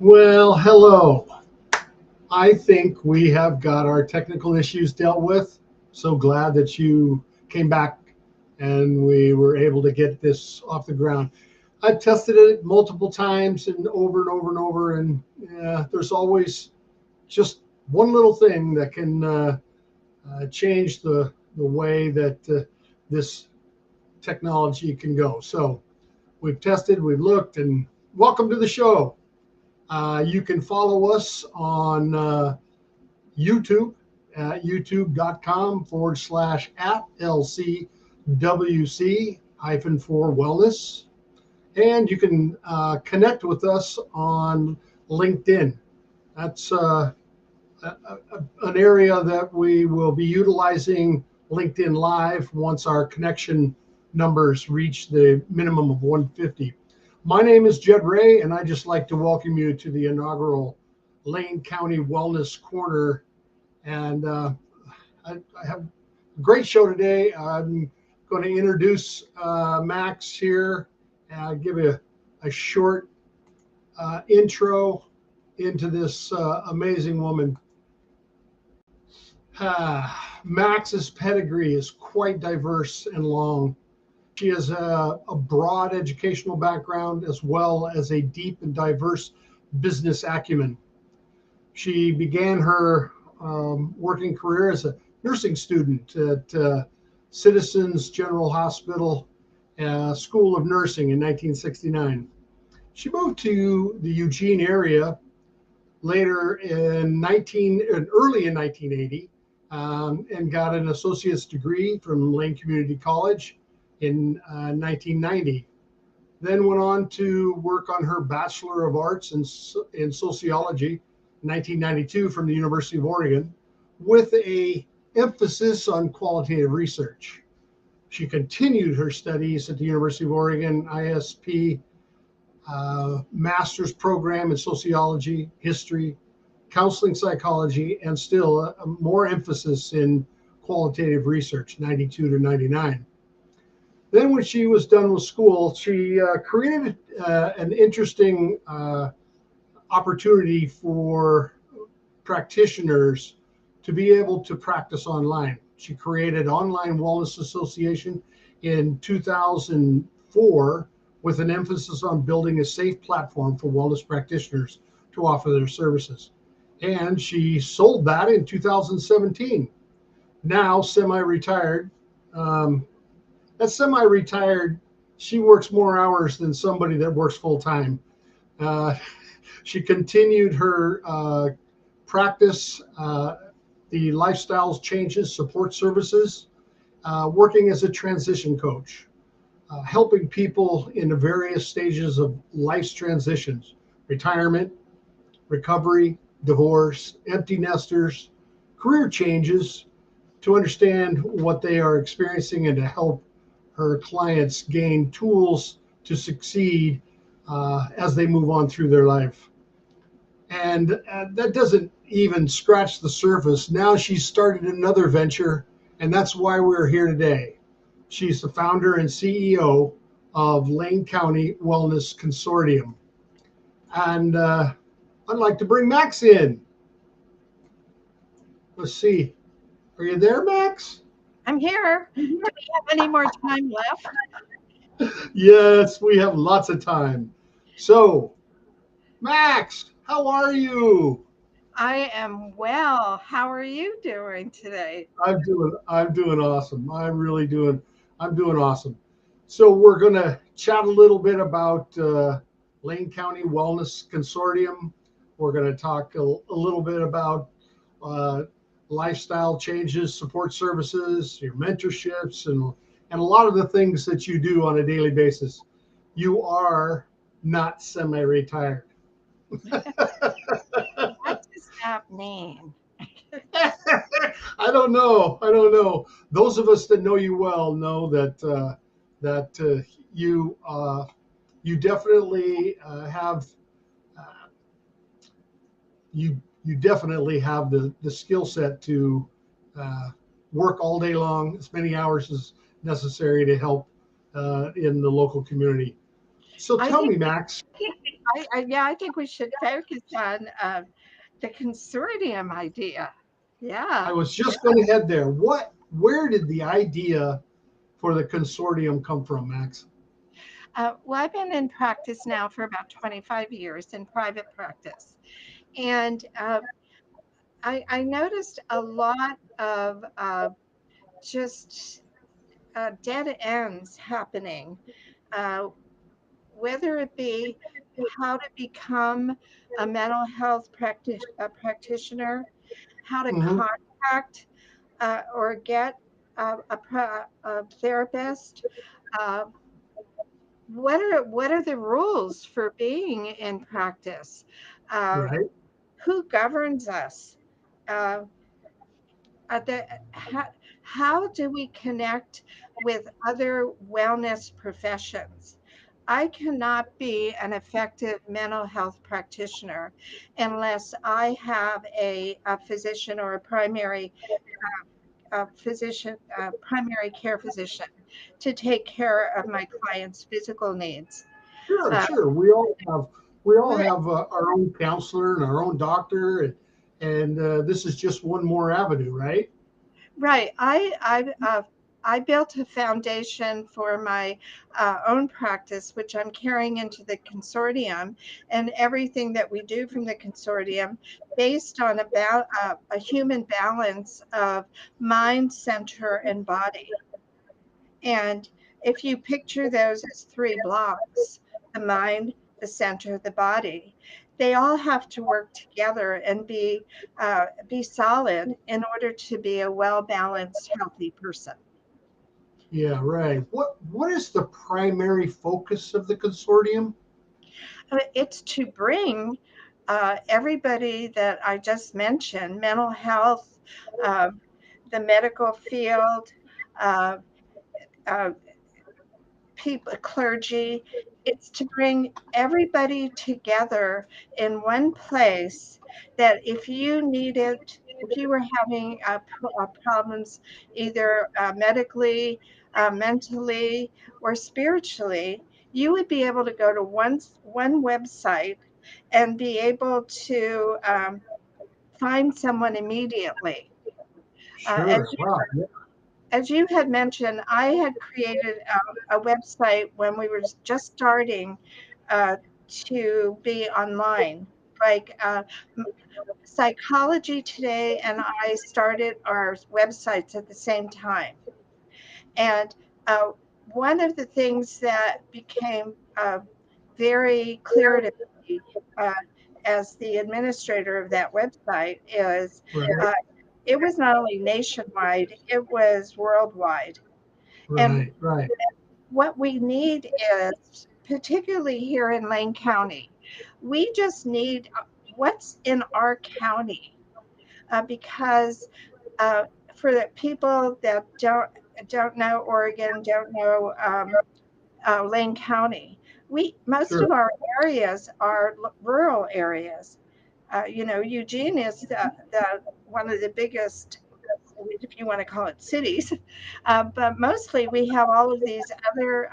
Well, hello. I think we have got our technical issues dealt with. So glad that you came back and we were able to get this off the ground. I've tested it multiple times and over, and there's always just one little thing that can change the way that this technology can go. So we've tested, we've looked, and welcome to the show. You can follow us on YouTube at youtube.com/at LCWC-4 Wellness. And you can connect with us on LinkedIn. That's an area that we will be utilizing LinkedIn Live once our connection numbers reach the minimum of 150. My name is Jed Ray, and I'd just like to welcome you to the inaugural LANE County Wellness Corner. And I have a great show today. I'm going to introduce Max here and give you a short intro into this amazing woman. Max's pedigree is quite diverse and long. She has a broad educational background as well as a deep and diverse business acumen. She began her working career as a nursing student at Citizens General Hospital School of Nursing in 1969. She moved to the Eugene area later early in 1980 and got an associate's degree from Lane Community College in 1990. Then went on to work on her Bachelor of Arts in Sociology in 1992 from the University of Oregon with a emphasis on qualitative research. She continued her studies at the University of Oregon ISP master's program in sociology, history, counseling psychology, and still more emphasis in qualitative research, 92 to 99. Then when she was done with school, she created an interesting opportunity for practitioners to be able to practice online. She created Online Wellness Association in 2004 with an emphasis on building a safe platform for wellness practitioners to offer their services. And she sold that in 2017. Now semi-retired. As semi-retired, she works more hours than somebody that works full-time. She continued her practice, the lifestyles changes, support services, working as a transition coach, helping people in the various stages of life's transitions, retirement, recovery, divorce, empty nesters, career changes, to understand what they are experiencing and to help her clients gain tools to succeed as they move on through their life. And that doesn't even scratch the surface. Now she's started another venture, and that's why we're here today. She's the founder and CEO of LANE County Wellness Consortium. And I'd like to bring Max in. Let's see. Are you there, Max? I'm here. Do we have any more time left? Yes, we have lots of time. So, Max, how are you? I am well. How are you doing today? I'm doing awesome. I'm doing awesome. So we're going to chat a little bit about LANE County Wellness Consortium. We're going to talk a little bit about lifestyle changes, support services, your mentorships, and a lot of the things that you do on a daily basis. You are not semi-retired. What does that mean? I don't know. Those of us that know you well know that you definitely have you definitely have the skill set to work all day long, as many hours as necessary to help in the local community. So tell me, Max. I think we should focus on the consortium idea. Yeah. I was just going to head there. Where did the idea for the consortium come from, Max? Well, I've been in practice now for about 25 years in private practice. And I noticed a lot of just dead ends happening, uh, whether it be how to become a mental health practitioner, how to Hmm. contact or get a therapist. Uh, what are the rules for being in practice? Uh, Right. who governs us? Uh, how, how do we connect with other wellness professions? I cannot be an effective mental health practitioner unless I have a physician or a physician, primary care physician to take care of my clients' physical needs. Sure, Uh, sure. We all have our own counselor and our own doctor, and this is just one more avenue, right? Right. I built a foundation for my own practice, which I'm carrying into the consortium, and everything that we do from the consortium based on a human balance of mind, center, and body. And if you picture those as three blocks, the mind, the center, the body, they all have to work together and be solid in order to be a well balanced, healthy person. Yeah, right. What is the primary focus of the consortium? It's to bring everybody that I just mentioned, mental health, um, the medical field, uh, uh, people, clergy. It's to bring everybody together in one place that if you were having problems either medically, mentally, or spiritually, you would be able to go to one website and be able to find someone immediately. As Sure. Wow. Yeah. as you had mentioned, I had created a website when we were just starting uh, to be online. Like Psychology Today and I started our websites at the same time. And uh, one of the things that became very clear to me as the administrator of that website is Right. uh, it was not only nationwide, it was worldwide. And Right. Right. what we need is, particularly here in Lane County, we just need what's in our county because uh, for the people that don't know Oregon, don't know Lane County, we most Sure. of our areas are rural areas. Eugene is the one of the biggest, if you want to call it cities, but mostly we have all of these other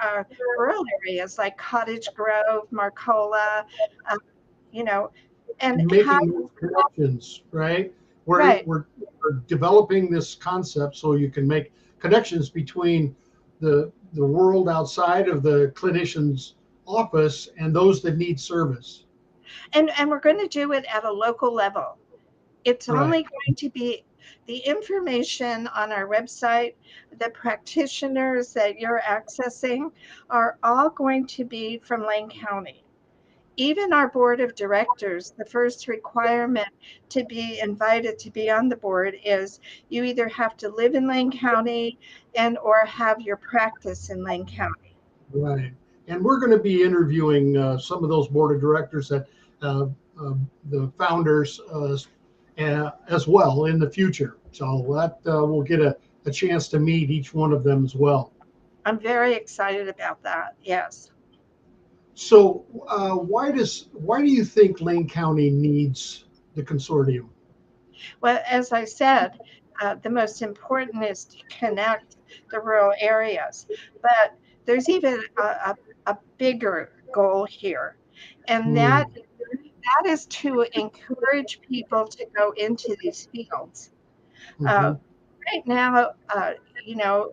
rural areas like Cottage Grove, Marcola, uh, you know, and how, Making those connections, right? We're, right. we're, we're developing this concept so you can make connections between the world outside of the clinician's office and those that need service. And we're going to do it at a local level. It's Right. only going to be the information on our website, the practitioners that you're accessing are all going to be from Lane County. Even our board of directors, the first requirement to be invited to be on the board is you either have to live in Lane County and or have your practice in Lane County. Right. And we're going to be interviewing some of those board of directors that uh, the founders as well in the future. So that we'll get a chance to meet each one of them as well. I'm very excited about that. Yes. So why do you think Lane County needs the consortium? Well, as I said, the most important is to connect the rural areas. But there's even a bigger goal here. And that is to encourage people to go into these fields. Mm-hmm. Right now, you know,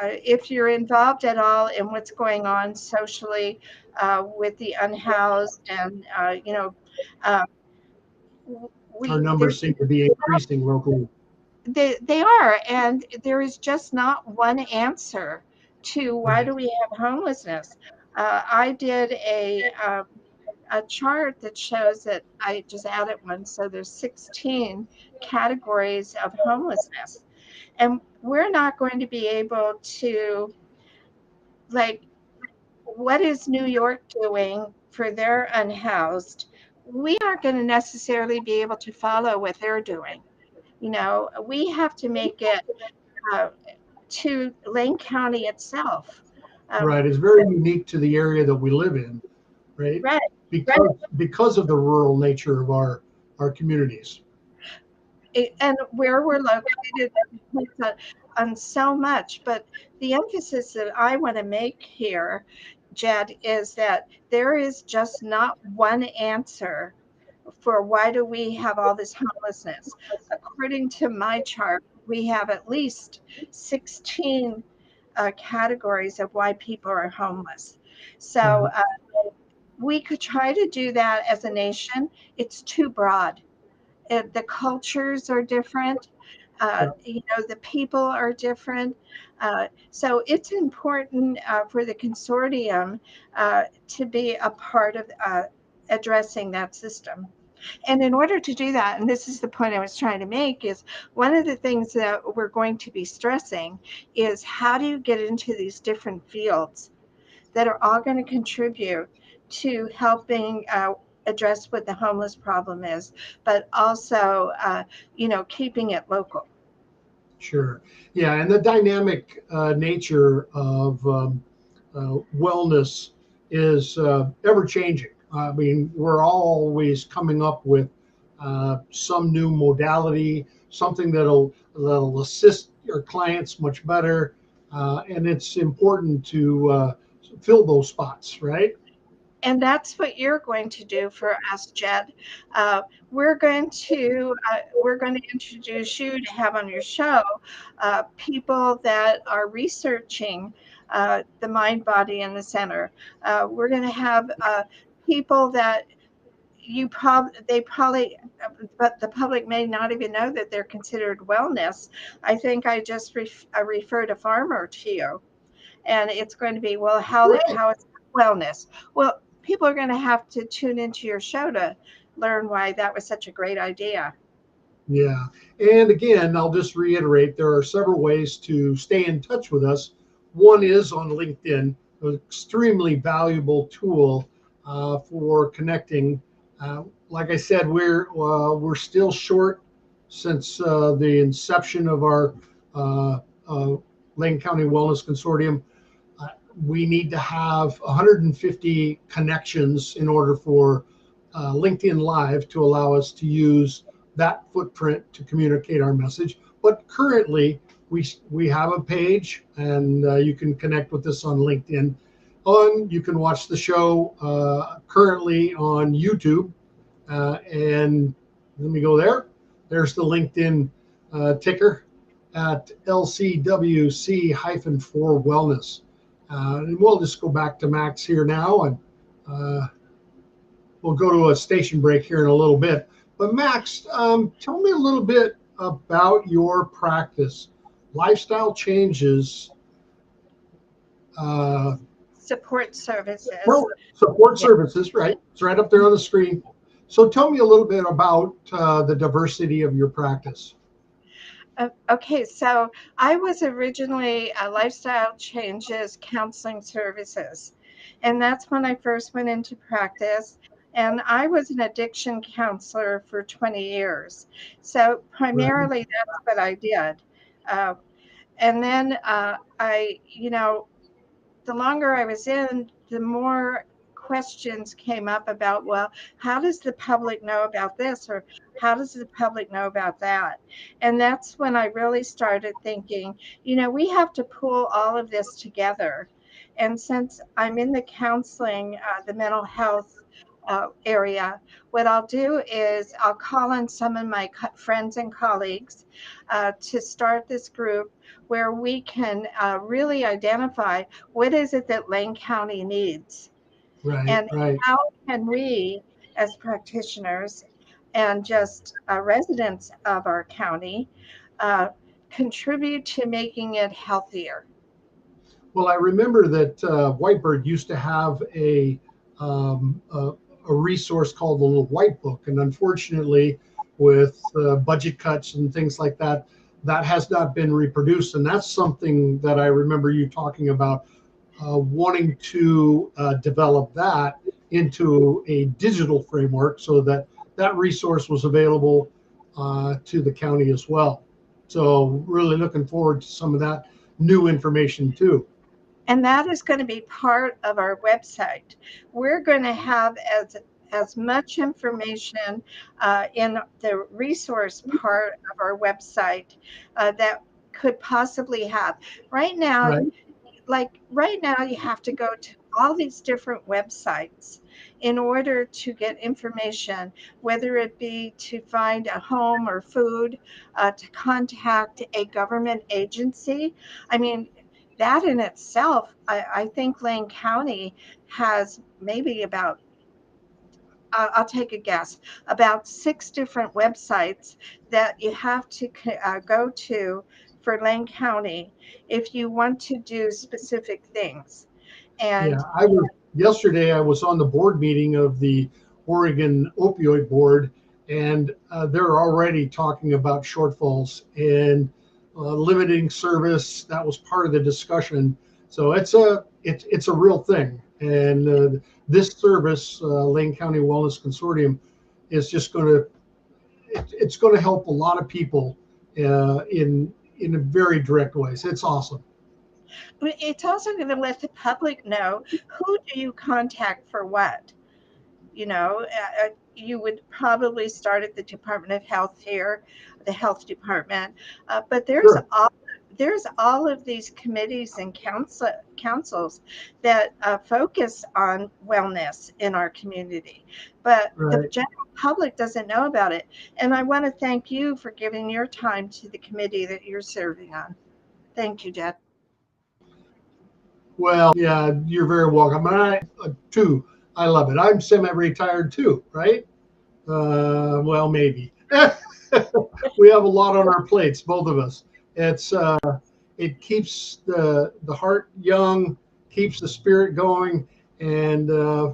if you're involved at all in what's going on socially with the unhoused, and uh, Our we numbers there's seem to be increasing locally. they are, and there is just not one answer to why Right. do we have homelessness. I did a chart that shows that I just added one, so there's 16 categories of homelessness, and we're not going to be able to, like, what is New York doing for their unhoused? We aren't going to necessarily be able to follow what they're doing. We have to make it uh, to Lane County itself. Um, Right. It's very unique to the area that we live in, right? right. Because of the rural nature of our communities. And where we're located depends on so much. But the emphasis that I want to make here, Jed, is that there is just not one answer for why do we have all this homelessness. According to my chart, we have at least 16 categories of why people are homeless. So Right. we could try to do that as a nation. It's too broad. The cultures are different. Yeah. The people are different. So it's important for the consortium to be a part of addressing that system. And in order to do that, and this is the point I was trying to make, is one of the things that we're going to be stressing is how do you get into these different fields that are all going to contribute to helping address what the homeless problem is, but also, keeping it local. Sure. Yeah. And the dynamic nature of wellness is ever changing. I mean, we're always coming up with some new modality, something that'll assist your clients much better, and it's important to fill those spots, right? And that's what you're going to do for us, Jed. Uh, we're going to introduce you to have on your show people that are researching the mind, body, and the center. We're going to have people that they probably, but the public may not even know that they're considered wellness. I think I just referred a farmer to you, and it's going to be, well, how is wellness? Well, people are going to have to tune into your show to learn why that was such a great idea. Yeah. And again, I'll just reiterate there are several ways to stay in touch with us. One is on LinkedIn, an extremely valuable tool for connecting. Like I said, we're still short since the inception of our uh, uh, LANE County Wellness Consortium. Uh, we need to have 150 connections in order for LinkedIn Live to allow us to use that footprint to communicate our message. But currently, we have a page, and you can connect with us on LinkedIn. You can watch the show currently on YouTube, and let me go there. There's the LinkedIn ticker at LCWC-4 Wellness. And we'll just go back to Max here now, and uh, we'll go to a station break here in a little bit. But Max, tell me a little bit about your practice. Lifestyle changes. Uh, Support services. well, support Yeah. services, right? It's right up there on the screen. So tell me a little bit about the diversity of your practice. Okay, so I was originally a lifestyle changes counseling services, and that's when I first went into practice. And I was an addiction counselor for 20 years. So Right. primarily that's what I did. Uh, and then the longer I was in, the more questions came up about, well, how does the public know about this? Or how does the public know about that? And that's when I really started thinking, we have to pull all of this together. And since I'm in the counseling, the mental health area, what I'll do is I'll call on some of my friends and colleagues to start this group where we can really identify what is it that Lane County needs, Right, and right. how can we as practitioners and just residents of our county uh, contribute to making it healthier. Well, I remember that Whitebird used to have um, a, a resource called the Little White Book, and unfortunately, with budget cuts and things like that, that has not been reproduced. And that's something that I remember you talking about, wanting to develop that into a digital framework so that that resource was available to the county as well. So really looking forward to some of that new information too. And that is going to be part of our website. We're going to have as much information in the resource part of our website that could possibly have. Right now, Right. right now you have to go to all these different websites in order to get information, whether it be to find a home or food, to contact a government agency. I mean, that in itself, I think Lane County has maybe about, I'll take a guess, about 6 different websites that you have to go to for Lane County if you want to do specific things. Yeah, And yesterday I was on the board meeting of the Oregon Opioid Board, and they're already talking about shortfalls and limiting service. That was part of the discussion. So it's a real thing. And this service, Lane County Wellness Consortium, is just going to it's going to help a lot of people in a very direct ways. It's awesome. it's also going to let the public know who do you contact for what. You would probably start at the Department of Health here, the health department, but Sure. there's all of these committees and councils that focus on wellness in our community, but the Right. general public doesn't know about it. And I want to thank you for giving your time to the committee that you're serving on. Thank you, Jed. Well, yeah, you're very welcome. And too, I love it. I'm semi-retired too, right? Well, maybe. We have a lot on our plates, both of us. It's it keeps the heart young, keeps the spirit going, and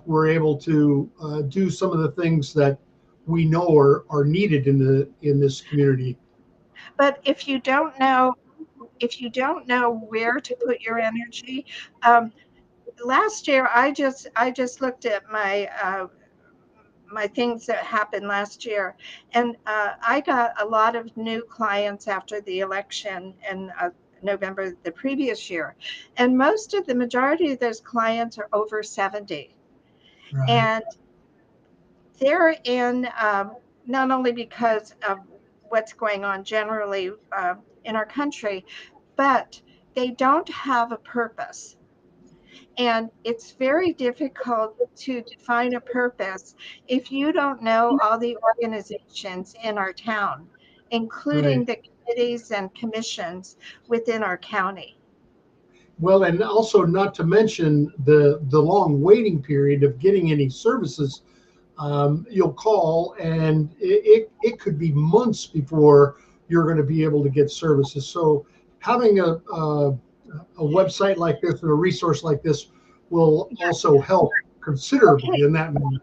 we're able to do some of the things that we know are needed in this community. But if you don't know where to put your energy, um, last year I just looked at my things that happened last year, and I got a lot of new clients after the election in November the previous year, and the majority of those clients are over 70, Right. and they're in not only because of what's going on generally in our country, but they don't have a purpose. And it's very difficult to define a purpose if you don't know all the organizations in our town, including Right. the committees and commissions within our county. Well, and also not to mention the long waiting period of getting any services. You'll call, and it could be months before you're going to be able to get services. So having a website like this and a resource like this will also help considerably Okay. in that manner.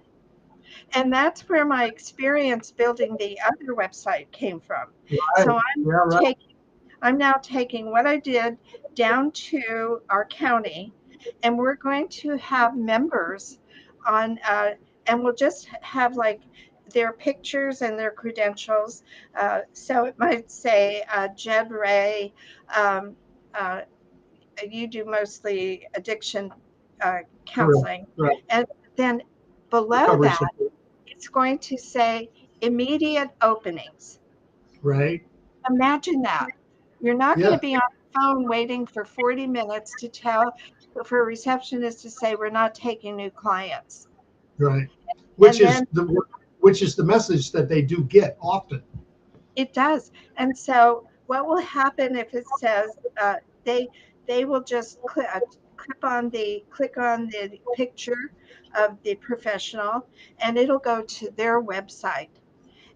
And that's where my experience building the other website came from. Right. So Yeah. Right. I'm now taking what I did down to our county, and we're going to have members on, and we'll just have like their pictures and their credentials. So it might say Jed Ray. Um, uh, you do mostly addiction Correct. counseling, Right. and then below Recovery that, support. it's going to say immediate openings. Right. Imagine that. You're not going to Yeah. be on the phone waiting for 40 minutes to tell. for a receptionist to say we're not taking new clients. Right. And then Which is the message that they do get often. it does. And so what will happen if it says they they will just click on the picture of the professional, and it'll go to their website,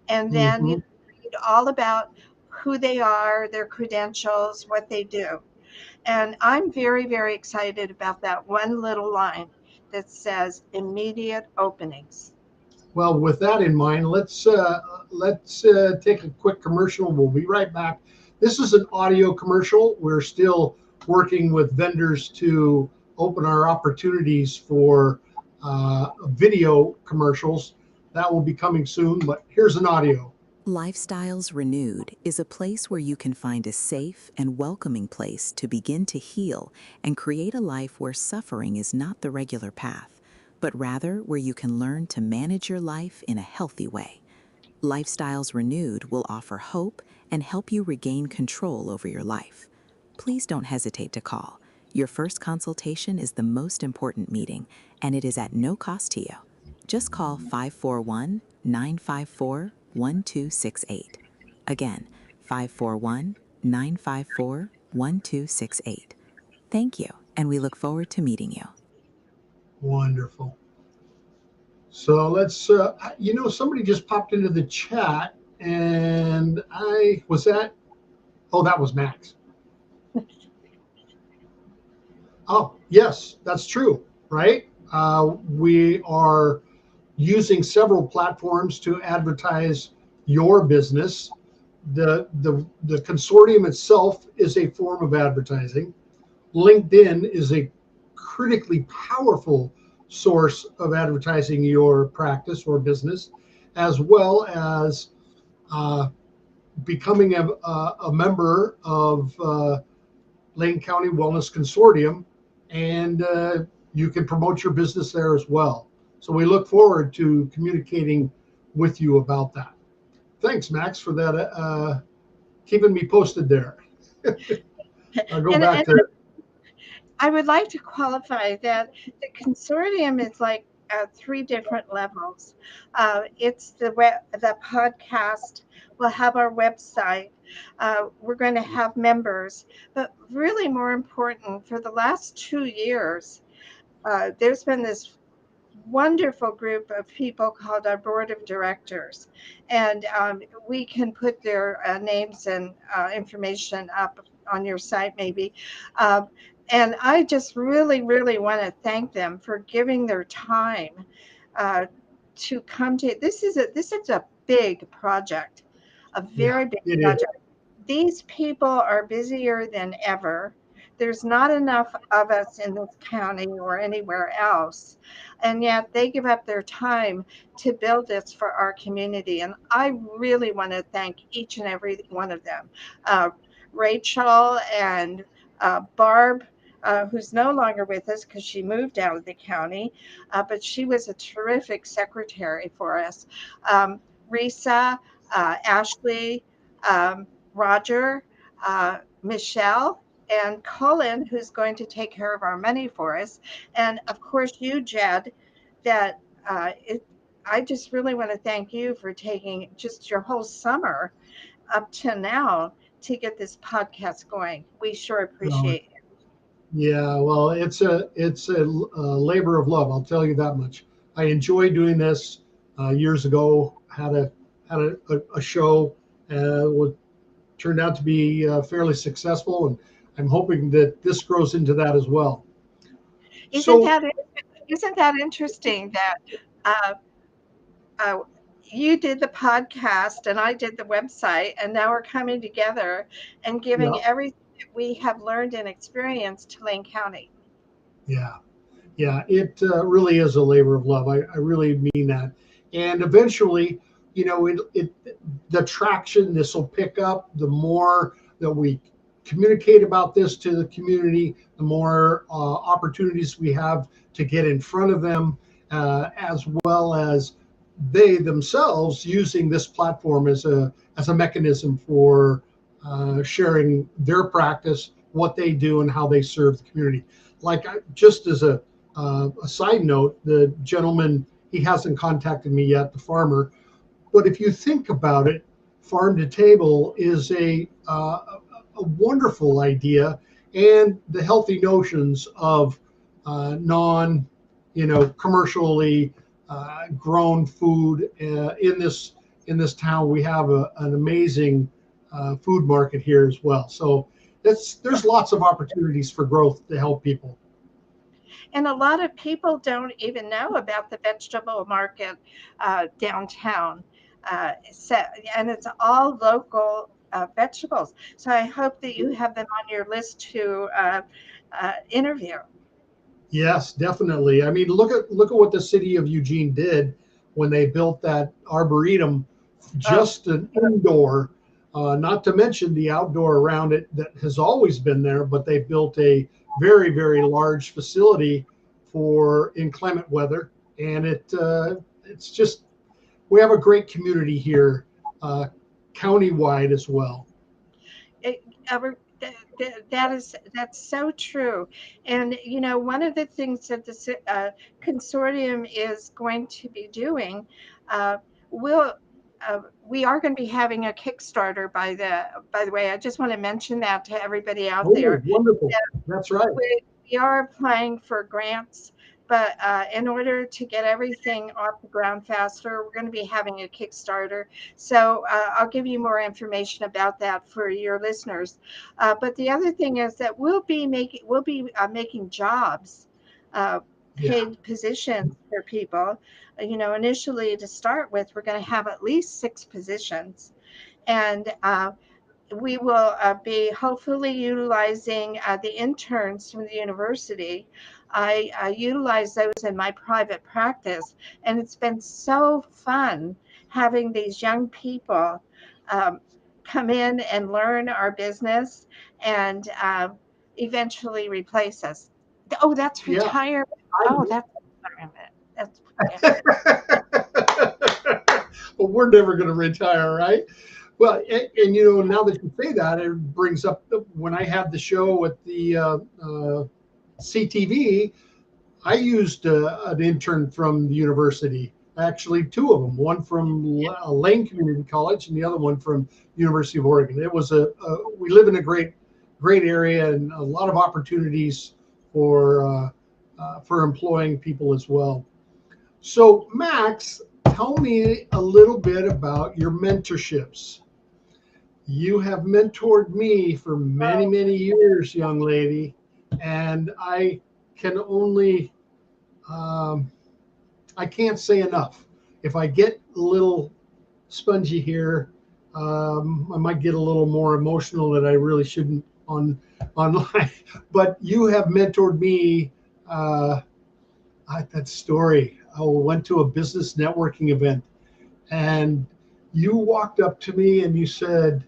and then you Hmm. read all about who they are, their credentials, what they do. And I'm very, very excited about that one little line that says immediate openings. Well, with that in mind, let's take a quick commercial. We'll be right back. This is an audio commercial. We're still working with vendors to open our opportunities for video commercials. That will be coming soon, but here's an audio. Lifestyles Renewed is a place where you can find a safe and welcoming place to begin to heal and create a life where suffering is not the regular path, but rather where you can learn to manage your life in a healthy way. Lifestyles Renewed will offer hope and help you regain control over your life. Please don't hesitate to call. Your first consultation is the most important meeting, and it is at no cost to you. Just call 541-954-1268. Again, 541-954-1268. Thank you, and we look forward to meeting you. Wonderful. So let's, somebody just popped into the chat, and that was Max. Oh, yes, that's true, right? We are using several platforms to advertise your business. The consortium itself is a form of advertising. LinkedIn is a critically powerful source of advertising your practice or business, as well as becoming a member of LANE County Wellness Consortium, and you can promote your business there as well. So we look forward to communicating with you about that. Thanks, Max, for that, keeping me posted there. I'll go back to. I would like to qualify that the consortium is like 3 different levels. It's the podcast. We'll have our website. We're going to have members, but really more important, for the last 2 years, there's been this wonderful group of people called our board of directors, and we can put their names and information up on your site maybe. And I just really, really want to thank them for giving their time to come to this. Is a big project, a very big project. These people are busier than ever. There's not enough of us in this county or anywhere else, and yet they give up their time to build this for our community. And I really want to thank each and every one of them. Rachel and Barb, who's no longer with us because she moved out of the county, but she was a terrific secretary for us. Risa, Ashley, Roger, Michelle, and Colin, who's going to take care of our money for us. And of course, you, Jed, that I just really want to thank you for taking just your whole summer up to now to get this podcast going. We sure appreciate it. Yeah, well, it's a labor of love. I'll tell you that much. I enjoyed doing this. Years ago, had a show, turned out to be fairly successful, and I'm hoping that this grows into that as well. Isn't that interesting that you did the podcast and I did the website, and now we're coming together and giving everything that we have learned and experienced to LANE County. Yeah, it really is a labor of love. I really mean that. And eventually, the traction this will pick up. The more that we communicate about this to the community, the more opportunities we have to get in front of them, as well as they themselves using this platform as a mechanism for sharing their practice, what they do, and how they serve the community. Just as a side note, the gentleman, he hasn't contacted me yet, the farmer. But if you think about it, farm to table is a wonderful idea, and the healthy notions of non, commercially grown food in this town. We have an amazing food market here as well. So there's lots of opportunities for growth to help people. And a lot of people don't even know about the vegetable market downtown. So, and it's all local vegetables. So I hope that you have them on your list to interview. Yes, definitely. I mean, look at what the city of Eugene did when they built that arboretum, Oh, just an indoor, not to mention the outdoor around it that has always been there, but they built a very, very large facility for inclement weather, and it's just, we have a great community here, countywide as well. it, that's so true. And one of the things that the consortium is going to be doing, uh, will we are going to be having a Kickstarter. By the way, I just want to mention that to everybody out Oh, there. wonderful. That's right. We are applying for grants, but in order to get everything off the ground faster, we're going to be having a Kickstarter. So I'll give you more information about that for your listeners. But the other thing is that we'll be making jobs, uh, Yeah. paid positions for people. Initially to start with, we're going to have at least 6 positions, and we will be hopefully utilizing the interns from the university. I utilize those in my private practice, and it's been so fun having these young people um, come in and learn our business and eventually replace us. Oh, that's Yeah. retirement. I Oh, that's retirement. That's yeah. But we're never going to retire, right? Well, and now that you say that, it brings up when I had the show with the CTV, I used an intern from the university. Actually, two of them. One from LANE Community College, and the other one from University of Oregon. It was we live in a great area, and a lot of opportunities for employing people as well. So, Max, tell me a little bit about your mentorships. You have mentored me for many, many years, young lady, and can only, um, I can't say enough. If I get a little spongy here, I might get a little more emotional that I really shouldn't online. But you have mentored me. Uh, that story. I went to a business networking event, and you walked up to me and you said,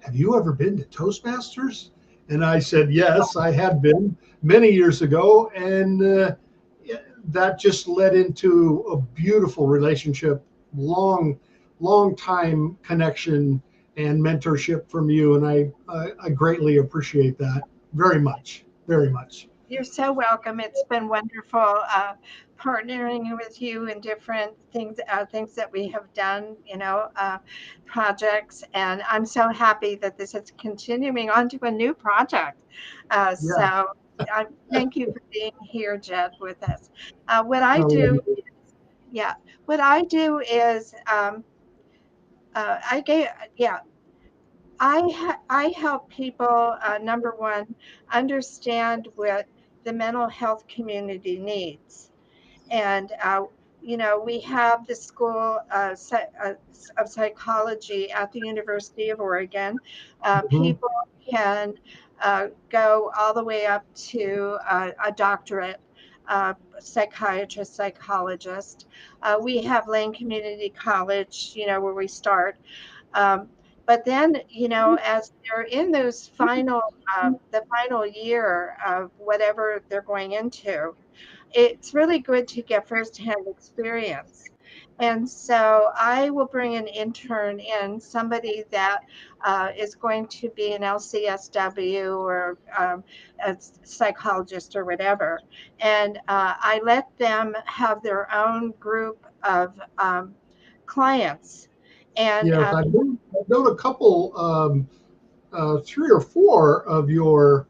"Have you ever been to Toastmasters?" And I said, "Yes, I had been many years ago." And that just led into a beautiful relationship, long, long time connection and mentorship from you. And I greatly appreciate that very much, very much. You're so welcome. It's been wonderful partnering with you in different things that we have done, projects. And I'm so happy that this is continuing on to a new project. Yeah. So thank you for being here, Jed, with us. What I No, do, yeah, what I do is I gave, yeah, I help people, number one, understand what the mental health community needs. And, we have the School of Psychology at the University of Oregon. mhm. People can go all the way up to a doctorate. Psychiatrist, psychologist. We have Lane Community College, where we start. Um, but then, as they're in the final year of whatever they're going into, it's really good to get firsthand experience. And so I will bring an intern in, somebody that is going to be an LCSW or a psychologist or whatever. And I let them have their own group of clients. And Yes, I've known a couple, 3 or 4 of your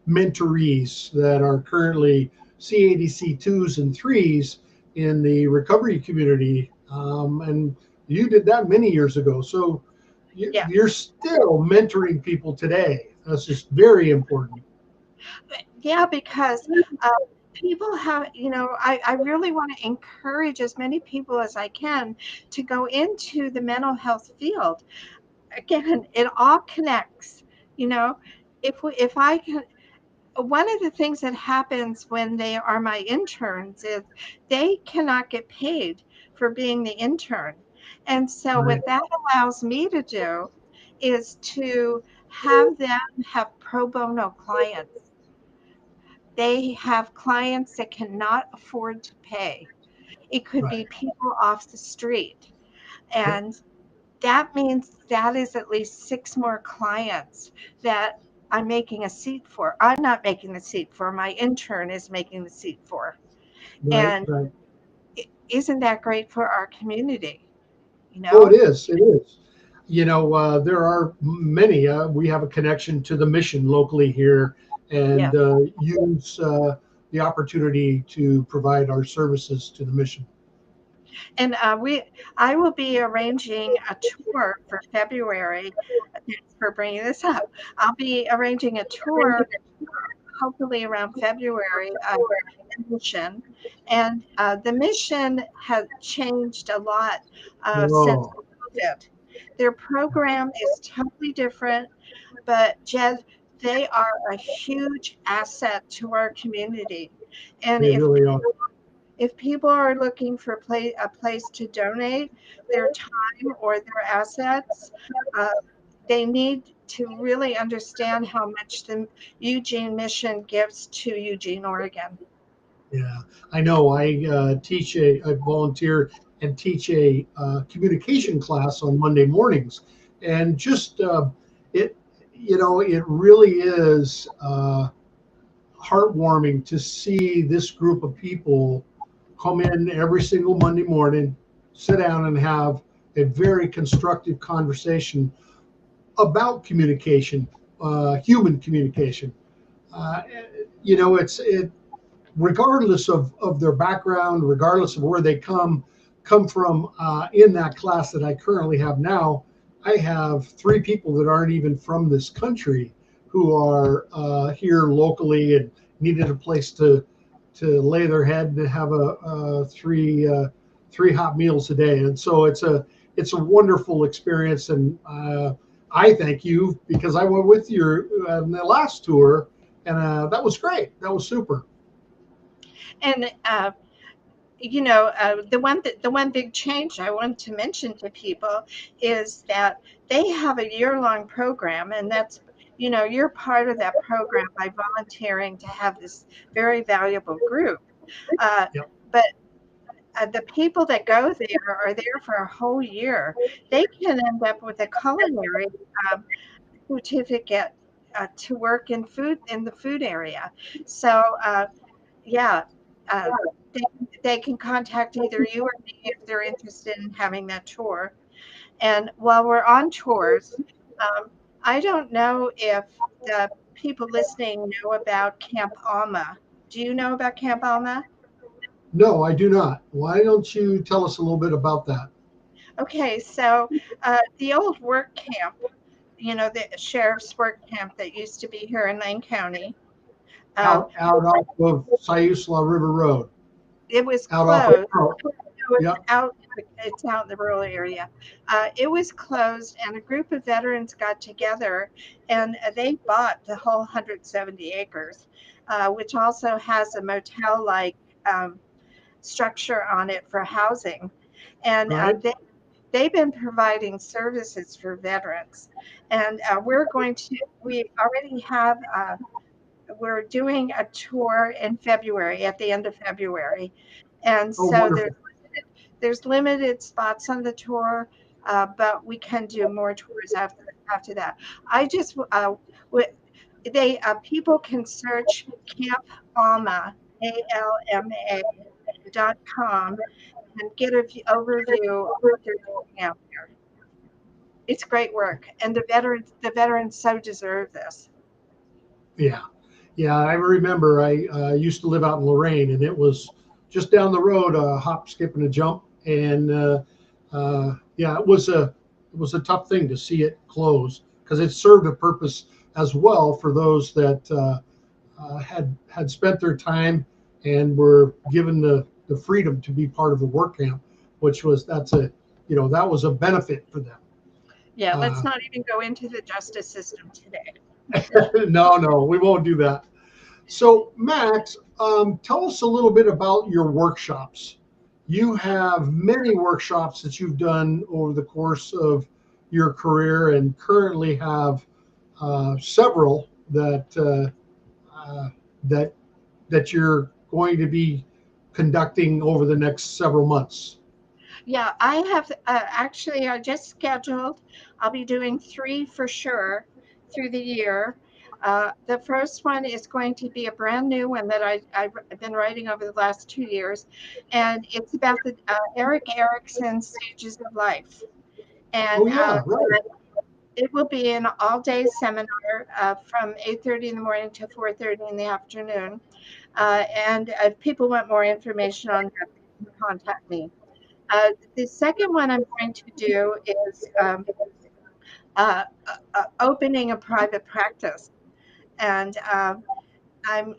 mentorees that are currently CADC 2s and 3s in the recovery community. And you did that many years ago. So yeah. you're still mentoring people today. That's just very important. Yeah, because people have, I really want to encourage as many people as I can to go into the mental health field. Again, it all connects. You know, if I can, one of the things that happens when they are my interns is they cannot get paid for being the intern. And so Right, what that allows me to do is to have them have pro bono clients. They have clients that cannot afford to pay. It could right. be people off the street. Yep, And that means that is at least 6 more clients that I'm making a seat for. I'm not making the seat for, my intern is making the seat for. right, And right. isn't that great for our community? You Oh, it know? is. It is. There are many. We have a connection to the mission locally here, Yeah. and use the opportunity to provide our services to the mission. And I will be arranging a tour for February. Thanks for bringing this up. I'll be arranging a tour hopefully around February of the mission. And the mission has changed a lot since Oh, COVID. Their program is totally different, but Jed, they are a huge asset to our community. And they really are. if people are looking for a place to donate their time or their assets, uh, they need to really understand how much the Eugene mission gives to Eugene, Oregon. Yeah, I know. I volunteer and teach a communication class on Monday mornings, and just it, it really is heartwarming to see this group of people come in every single Monday morning, sit down and have a very constructive conversation about communication, human communication. Uh, it regardless of their background, regardless of where they come from. In that class that I currently have now, I have 3 people that aren't even from this country who are here locally and needed a place to lay their head and have three hot meals a day. And so it's a wonderful experience. And I thank you because I went with you on the last tour, and that was great. That was super. And the one big change I want to mention to people is that they have a year-long program, and that's, you're part of that program by volunteering to have this very valuable group. Uh, Yep. but the people that go there are there for a whole year. They can end up with a culinary um, certificate to work in the food area. So yeah, uh, they, they can contact either you or me if they're interested in having that tour. And while we're on tours, um, I don't know if the people listening know about Camp Alma. Do you know about Camp Alma? No, I do not. Why don't you tell us a little bit about that? Okay, so the old work camp, the sheriff's work camp that used to be here in Lane County, um, Out off of Siuslaw River Road, it was out off of closed. Pearl. Yep. It's out in the rural area. It was closed, and a group of veterans got together, and they bought the whole 170 acres, which also has a motel-like um, structure on it for housing. And Right. they've been providing services for veterans. And we already have, we're doing a tour in February, at the end of February. And Oh, so wonderful. There's limited spots on the tour, but we can do more tours after that. I just people can search Camp Alma, ALMA.com, and get an overview of what they're doing out there. It's great work, and the veterans so deserve this. Yeah. Yeah, I remember I used to live out in Lorraine, and it was just down the road, a hop, skip, and a jump. And yeah, it was a tough thing to see it close, because it served a purpose as well for those that had spent their time and were given the freedom to be part of the work camp, which was that was a benefit for them. Yeah, let's not even go into the justice system today. No, we won't do that. So, Max, tell us a little bit about your workshops. You have many workshops that you've done over the course of your career, and currently have several that you're going to be conducting over the next several months. Yeah, I have actually, I just scheduled. I'll be doing 3 for sure through the year. The first one is going to be a brand new one that I've been writing over the last 2 years, and it's about the Eric Erickson stages of life. And Oh yeah, right. it will be an all-day seminar from 8:30 in the morning to 4:30 in the afternoon. And if people want more information on that, they can contact me. The second one I'm going to do is opening a private practice, and I'm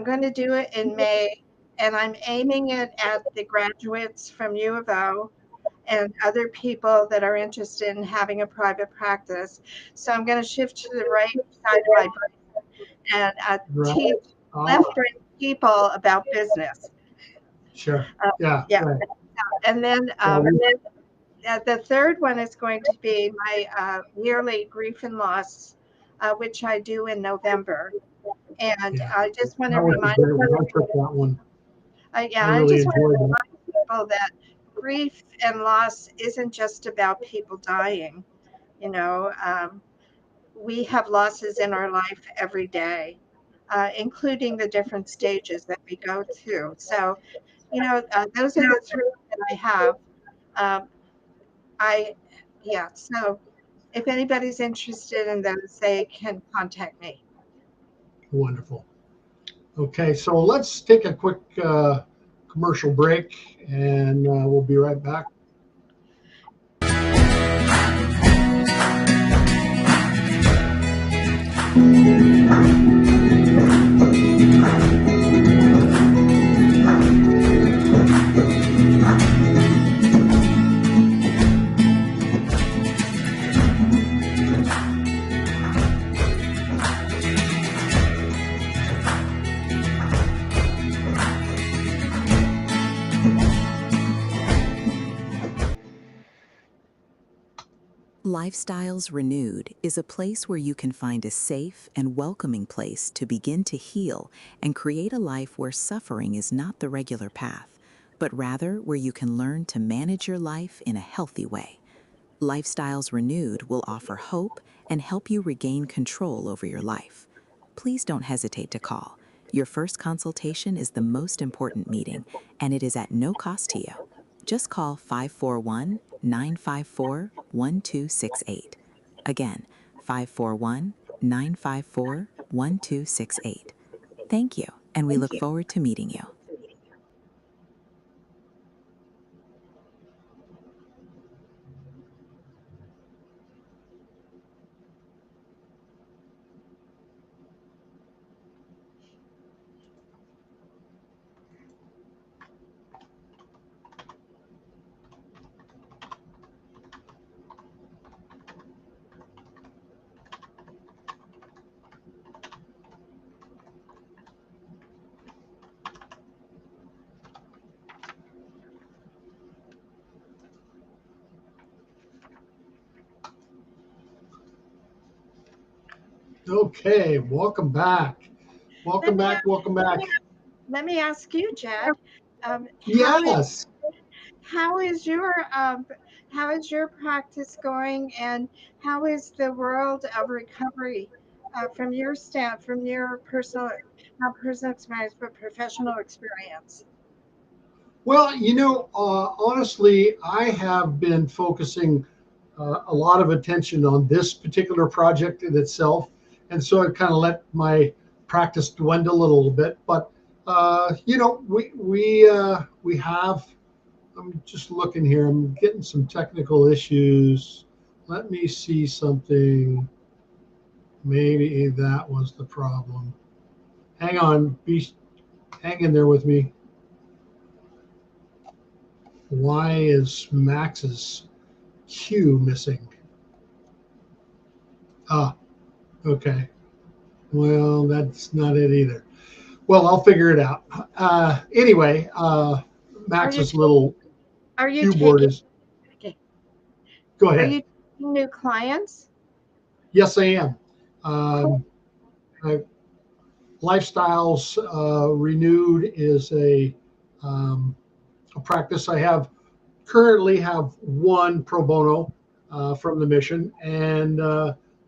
going to do it in May, and I'm aiming it at the graduates from U of O and other people that are interested in having a private practice. So I'm going to shift to the right side of my brain and Right. teach left-brain people about business. Sure. Yeah. Yeah. Right. And then the third one is going to be my yearly grief and loss, which I do in November. And Yeah. I just want to That was a remind great one. I took that one. I I really just want to enjoyed that. remind people that grief and loss isn't just about people dying. You know, we have losses in our life every day, including the different stages that we go through. So, those are the 3 that I have. Um, so if anybody's interested in those, they can contact me. Wonderful. Okay, so let's take a quick commercial break, and we'll be right back. Lifestyles Renewed is a place where you can find a safe and welcoming place to begin to heal and create a life where suffering is not the regular path, but rather where you can learn to manage your life in a healthy way. Lifestyles Renewed will offer hope and help you regain control over your life. Please don't hesitate to call. Your first consultation is the most important meeting, and it is at no cost to you. Just call 541-954-1268. Again, 541-954-1268. Thank you, and we look forward to meeting you. Okay, welcome back. Welcome back. Let me ask you, Jed. Yes. How is your practice going, and how is the world of recovery from from your personal, not personal experience, but professional experience? Well, honestly, I have been focusing a lot of attention on this particular project in itself, and so I kind of let my practice dwindle a little bit. But we have. I'm just looking here. I'm getting some technical issues. Let me see something. Maybe that was the problem. Hang on. Hang in there with me. Why is Max's Q missing? Ah, okay. Well, that's not it either. Well, I'll figure it out. Anyway, Are you Max's little are you keyboard taking is. okay, Go are ahead. you taking new clients? Yes, I am. Cool. I, Lifestyles Renewed is a practice I currently have one pro bono from the mission, and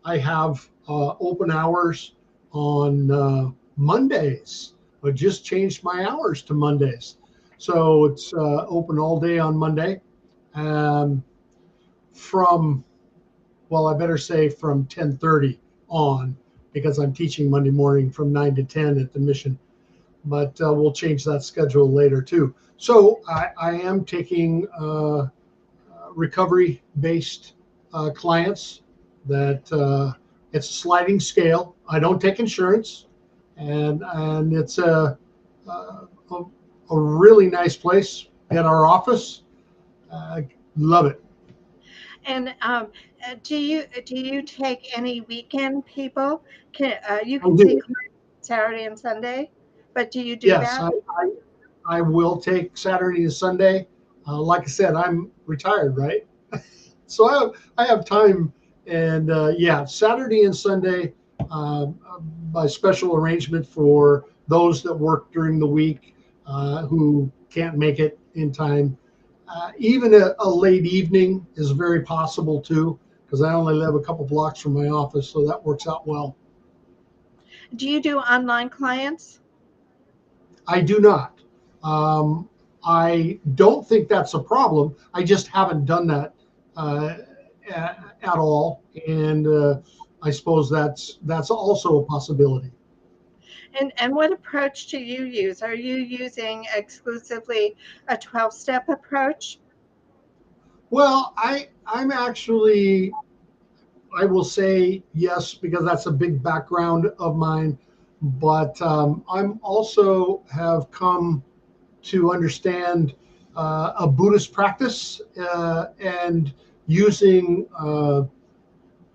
I have open hours on Mondays. I just changed my hours to Mondays, so it's open all day on Monday. Um, from well, I better say from 10:30 on, because I'm teaching Monday morning from 9 to 10 at the mission. But we'll change that schedule later too. So I am taking recovery-based clients it's a sliding scale. I don't take insurance, and it's a really nice place at our office. Love it. And do you take any weekend people? You I can see do. clients Saturday and Sunday, but do you do Yes, that? I will take Saturday and Sunday. Like I said, I'm retired, right? So I have time, and yeah, Saturday and Sunday by special arrangement for those that work during the week who can't make it in time. Even a late evening is very possible too, because I only live a couple blocks from my office, so that works out well. Do you do online clients? I do not. Um, I don't think that's a problem. I just haven't done that uh, at all, and I suppose that's also a possibility. And what approach do you use? Are you using exclusively a 12-step approach? Well, I'm actually, I will say yes, because that's a big background of mine, but I'm also have come to understand a Buddhist practice and using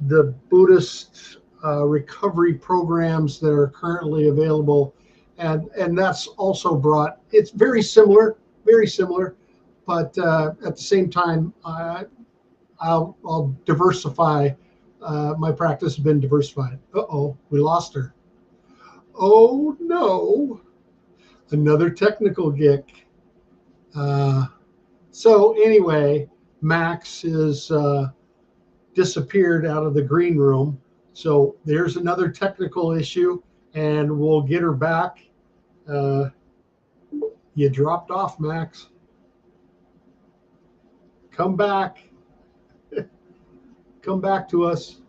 the Buddhist recovery programs that are currently available, and that's also brought. It's very similar, but at the same time, I'll diversify. My practice has been diversified. Uh-oh, we lost her. Oh no, another technical gig. Uh, so anyway, Max is disappeared out of the green room. So there's another technical issue, and we'll get her back. Uh, you dropped off, Max. Come back. Come back to us.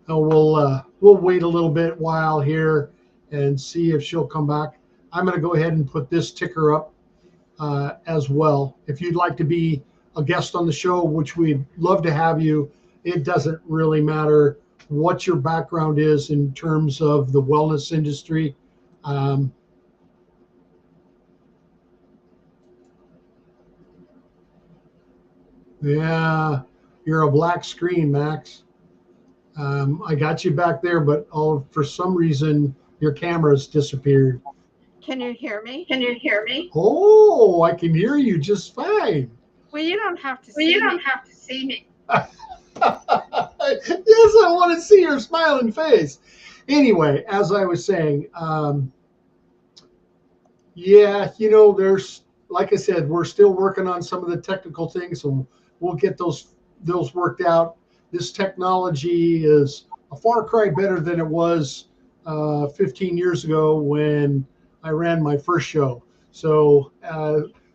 And we'll wait a little bit while here and see if she'll come back. I'm going to go ahead and put this ticker up as well. If you'd like to be a guest on the show, which we'd love to have you, it doesn't really matter what your background is in terms of the wellness industry. Um, yeah, you're a black screen, Max. I got you back there, but for some reason your camera's disappeared. Can you hear me? Can you hear me? Oh, I can hear you just fine. Well, you don't have to Well, you see don't me. have to see me. Yes, I want to see your smiling face. Anyway, as I was saying, yeah, there's like I said, we're still working on some of the technical things, and we'll get those worked out. This technology is a far cry better than it was 15 years ago when I ran my first show. So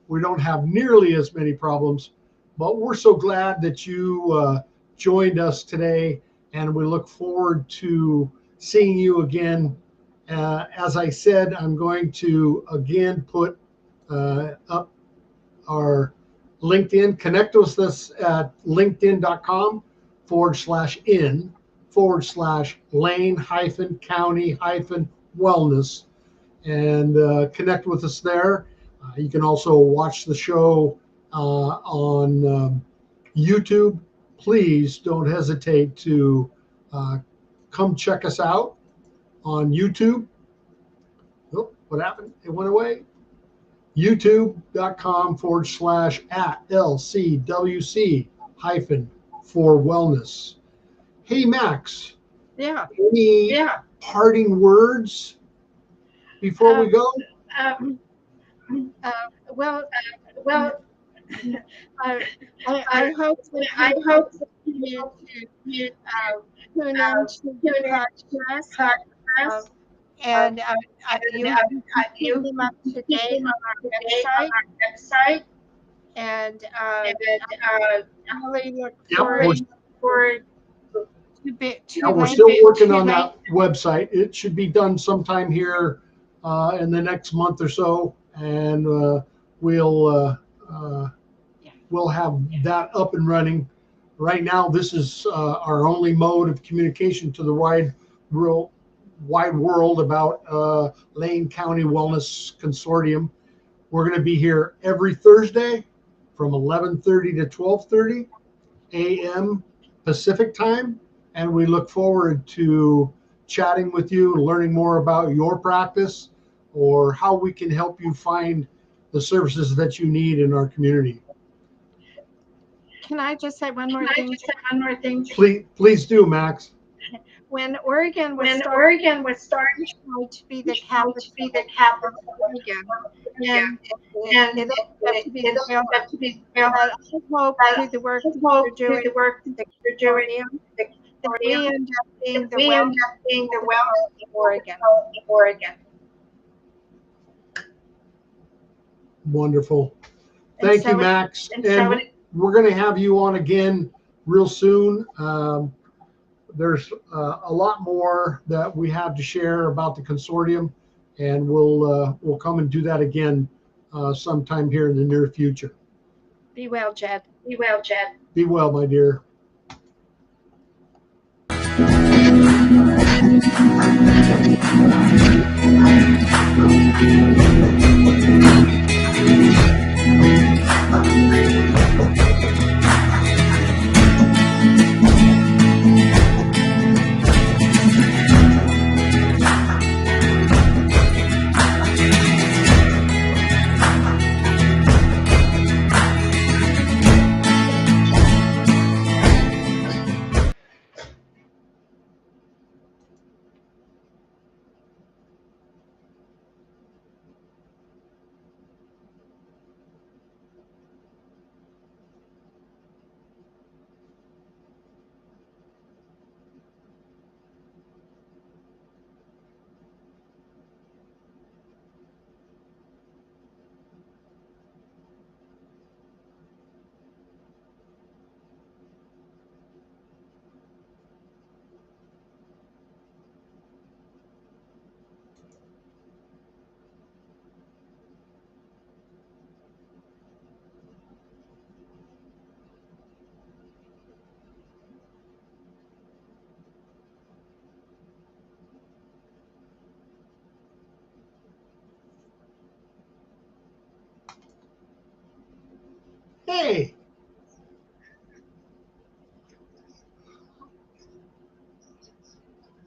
we don't have nearly as many problems, but we're so glad that you joined us today, and we look forward to seeing you again. As I said, I'm going to again put up our LinkedIn. Connect with us at linkedin.com/in/Lane-County-Wellness, and connect with us there. You can also watch the show on YouTube. Please don't hesitate to come check us out on YouTube. Oh, what happened? It went away. youtube.com/@LCWC for wellness. Hey, Max. Yeah. Any parting words before we go? Well, I hope that you continue to tune in to the podcast. And you keep them up to date on our website. And I really look forward to we're still working on that website. It should be done sometime here in the next month or so, and we'll have that up and running. Right now, this is our only mode of communication to the wide world about LANE County Wellness Consortium. We're going to be here every Thursday from 11:30 to 12:30 a.m. Pacific time, and we look forward to chatting with you and learning more about your practice or how we can help you find the services that you need in our community. Can I just say one more thing? Please do, Max. When Oregon was starting to be the capital of Oregon, and it had to be developed. But I hope through the work that you're doing, the consortium, that we end up being the wellness of Oregon. Wonderful. Thank you, Max. And we're going to have you on again real soon. There's a lot more that we have to share about the consortium, and we'll come and do that again sometime here in the near future. Be well, Jed. Be well, my dear. Hey.